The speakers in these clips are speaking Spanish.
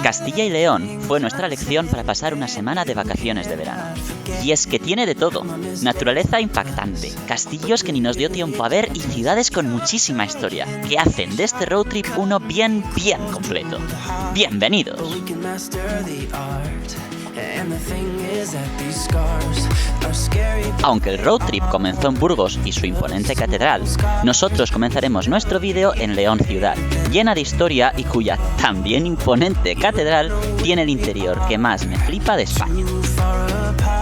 Castilla y León fue nuestra elección para pasar una semana de vacaciones de verano. Y es que tiene de todo, naturaleza impactante, castillos que ni nos dio tiempo a ver y ciudades con muchísima historia, que hacen de este road trip uno bien completo. ¡Bienvenidos! Aunque el road trip comenzó en Burgos y su imponente catedral, nosotros comenzaremos nuestro vídeo en León ciudad, llena de historia y cuya también imponente catedral tiene el interior que más me flipa de España.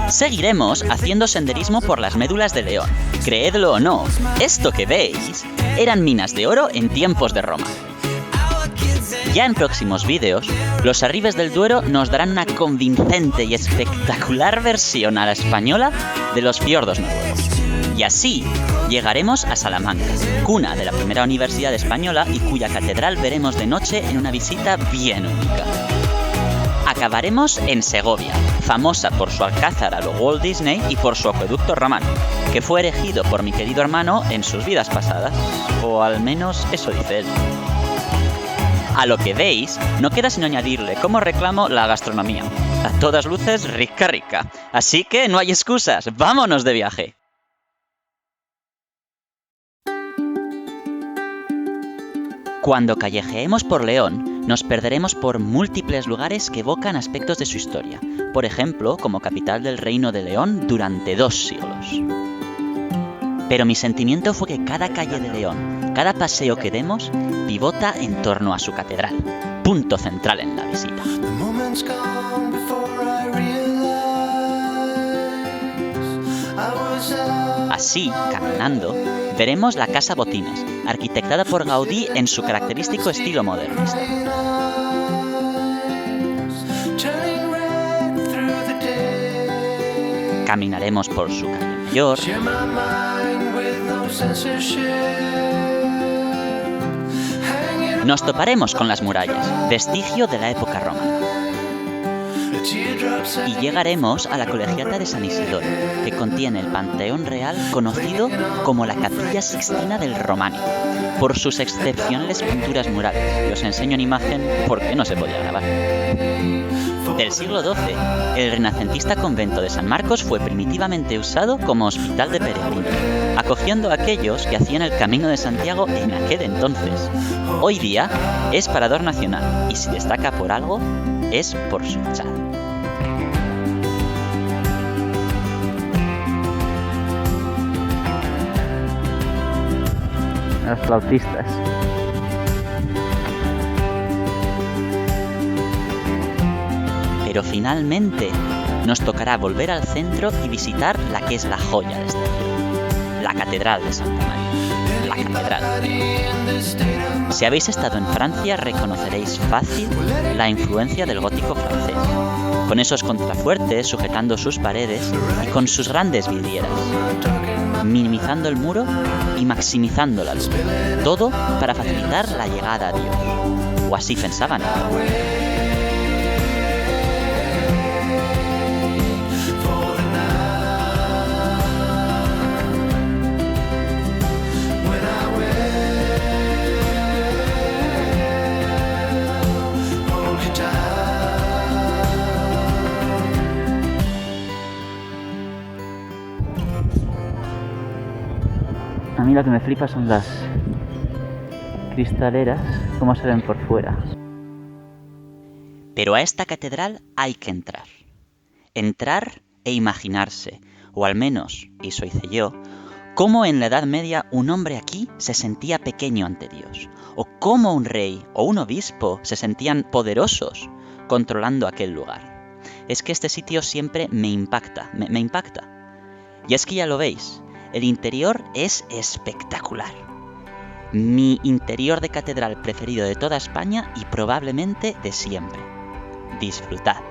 Seguiremos haciendo senderismo por las médulas de León. Creedlo o no, esto que veis eran minas de oro en tiempos de Roma. Ya en próximos vídeos, los Arribes del Duero nos darán una convincente y espectacular versión a la española de los fiordos noruegos. Y así llegaremos a Salamanca, cuna de la primera universidad española y cuya catedral veremos de noche en una visita bien única. Acabaremos en Segovia, famosa por su alcázar a lo Walt Disney y por su acueducto romano, que fue erigido por mi querido hermano en sus vidas pasadas, o al menos eso dice él. A lo que veis, no queda sino añadirle como reclamo la gastronomía. A todas luces, rica. Así que no hay excusas, ¡vámonos de viaje! Cuando callejeemos por León, nos perderemos por múltiples lugares que evocan aspectos de su historia. Por ejemplo, como capital del Reino de León durante 2 siglos. Pero mi sentimiento fue que cada calle de León, cada paseo que demos, pivota en torno a su catedral, punto central en la visita. Así, caminando, veremos la Casa Botines, arquitectada por Gaudí en su característico estilo modernista. Caminaremos por su calle mayor. Nos toparemos con las murallas, vestigio de la época romana. Y llegaremos a la Colegiata de San Isidoro, que contiene el Panteón Real conocido como la Capilla Sixtina del Románico, por sus excepcionales pinturas murales. Y os enseño en imagen porque no se podía grabar. Del siglo XII, el renacentista convento de San Marcos fue primitivamente usado como hospital de peregrinos, acogiendo a aquellos que hacían el Camino de Santiago en aquel entonces. Hoy día es parador nacional y si destaca por algo, es por su fachada. Los flautistas. Pero finalmente nos tocará volver al centro y visitar la que es la joya de esta ciudad, la Catedral de Santa María. La catedral. Si habéis estado en Francia, reconoceréis fácil la influencia del gótico francés, con esos contrafuertes sujetando sus paredes y con sus grandes vidrieras, minimizando el muro y maximizando la luz, todo para facilitar la llegada a Dios, o así pensaban. A mí lo que me flipa son las cristaleras, cómo se ven por fuera. Pero a esta catedral hay que entrar. Entrar e imaginarse, o al menos, y eso hice yo, cómo en la Edad Media un hombre aquí se sentía pequeño ante Dios, o cómo un rey o un obispo se sentían poderosos controlando aquel lugar. Es que este sitio siempre me impacta. Y es que ya lo veis. El interior es espectacular. Mi interior de catedral preferido de toda España y probablemente de siempre. Disfrutad.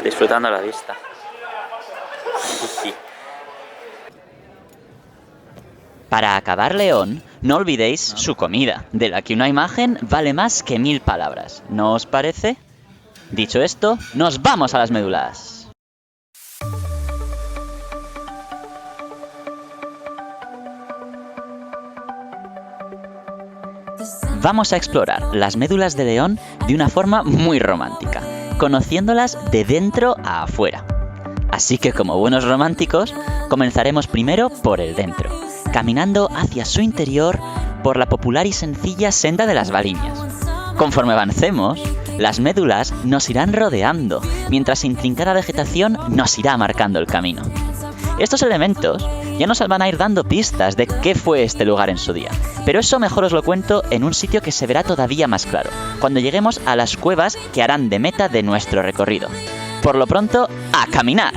disfrutando la vista. Para acabar León, no olvidéis su comida, de la que una imagen vale más que 1000 palabras. ¿No os parece? Dicho esto, ¡nos vamos a las médulas! Vamos a explorar las médulas de León de una forma muy romántica, conociéndolas de dentro a afuera. Así que como buenos románticos, comenzaremos primero por el dentro, caminando hacia su interior por la popular y sencilla senda de las Baliñas. Conforme avancemos, las médulas nos irán rodeando, mientras intrincada vegetación nos irá marcando el camino. Estos elementos ya nos van a ir dando pistas de qué fue este lugar en su día, pero eso mejor os lo cuento en un sitio que se verá todavía más claro, cuando lleguemos a las cuevas que harán de meta de nuestro recorrido. Por lo pronto, ¡a caminar!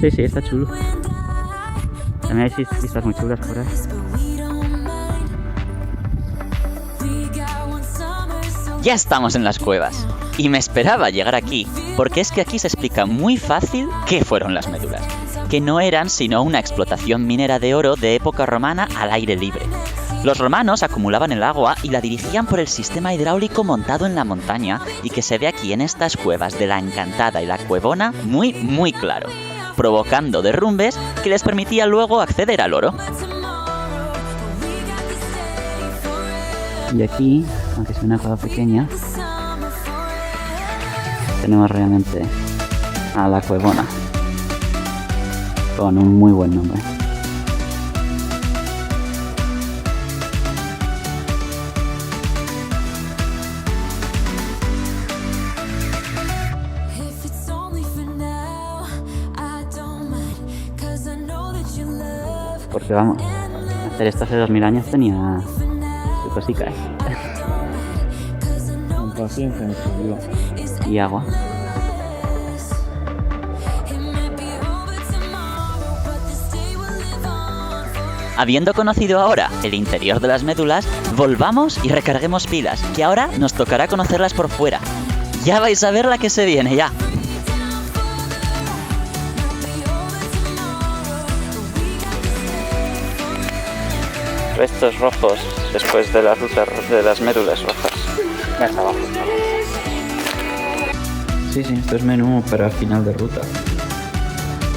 Sí, está chulo. También hay vistas muy chulas por ahí. Ya estamos en las cuevas. Y me esperaba llegar aquí, porque es que aquí se explica muy fácil qué fueron las médulas. Que no eran sino una explotación minera de oro de época romana al aire libre. Los romanos acumulaban el agua y la dirigían por el sistema hidráulico montado en la montaña y que se ve aquí en estas cuevas de la Encantada y la Cuevona muy claro, provocando derrumbes que les permitía luego acceder al oro. Y aquí, aunque es una cueva pequeña, tenemos realmente a la Cuevona, con un muy buen nombre. Porque vamos, hacer esto hace 2000 años tenía su cosica, ¿eh? Con paciencia, mi querido. Y agua. Habiendo conocido ahora el interior de las médulas, volvamos y recarguemos pilas, que ahora nos tocará conocerlas por fuera. Ya vais a ver la que se viene, ya. Restos rojos después de la ruta de las médulas rojas. Ya está abajo. Sí, esto es menú para final de ruta.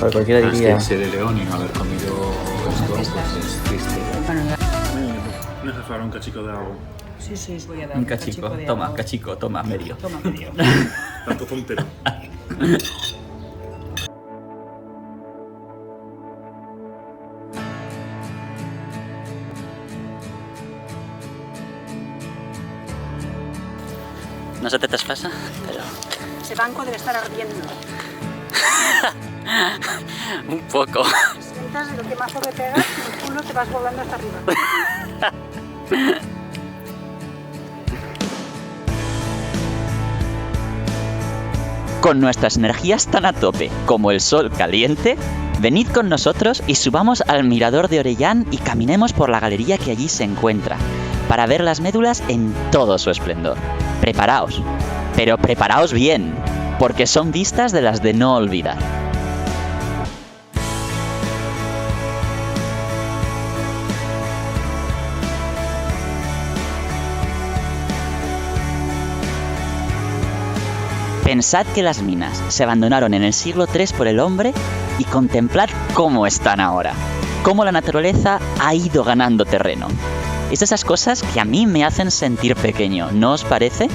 Para cualquiera diría... Es que ser de León y no haber comido esto, pues es triste. ¿No hace falta un cachico de agua? Sí, voy a dar Un cachico, toma, cachico, toma, medio. Toma, medio. Tanto tontero. No se te traspasa, pero... Ese banco debe estar ardiendo. Un poco. Sientas lo que más le pegas y el culo te vas volando hasta arriba. Con nuestras energías tan a tope como el sol caliente, venid con nosotros y subamos al mirador de Orellán y caminemos por la galería que allí se encuentra, para ver las médulas en todo su esplendor. Preparaos, pero preparaos bien, porque son vistas de las de no olvidar. Pensad que las minas se abandonaron en el siglo III por el hombre y contemplad cómo están ahora, cómo la naturaleza ha ido ganando terreno. Es de esas cosas que a mí me hacen sentir pequeño, ¿no os parece?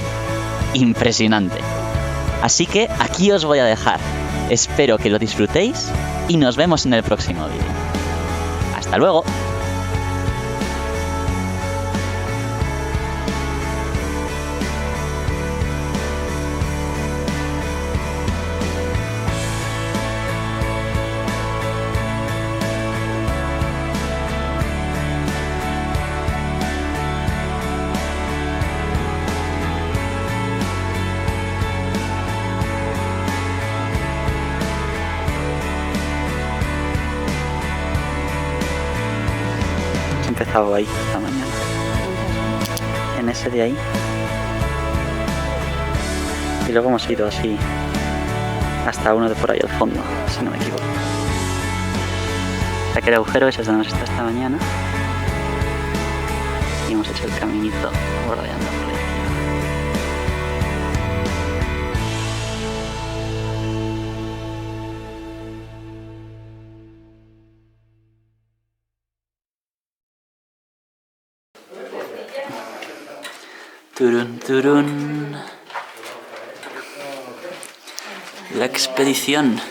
Impresionante. Así que aquí os voy a dejar. Espero que lo disfrutéis y nos vemos en el próximo vídeo. ¡Hasta luego! empezado ahí esta mañana. En ese de ahí. Y luego hemos ido así hasta uno de por ahí al fondo, si no me equivoco. Aquel agujero ese es donde hemos estado esta mañana. Y hemos hecho el caminito bordeando por la izquierda. Turun, turun. La expedición.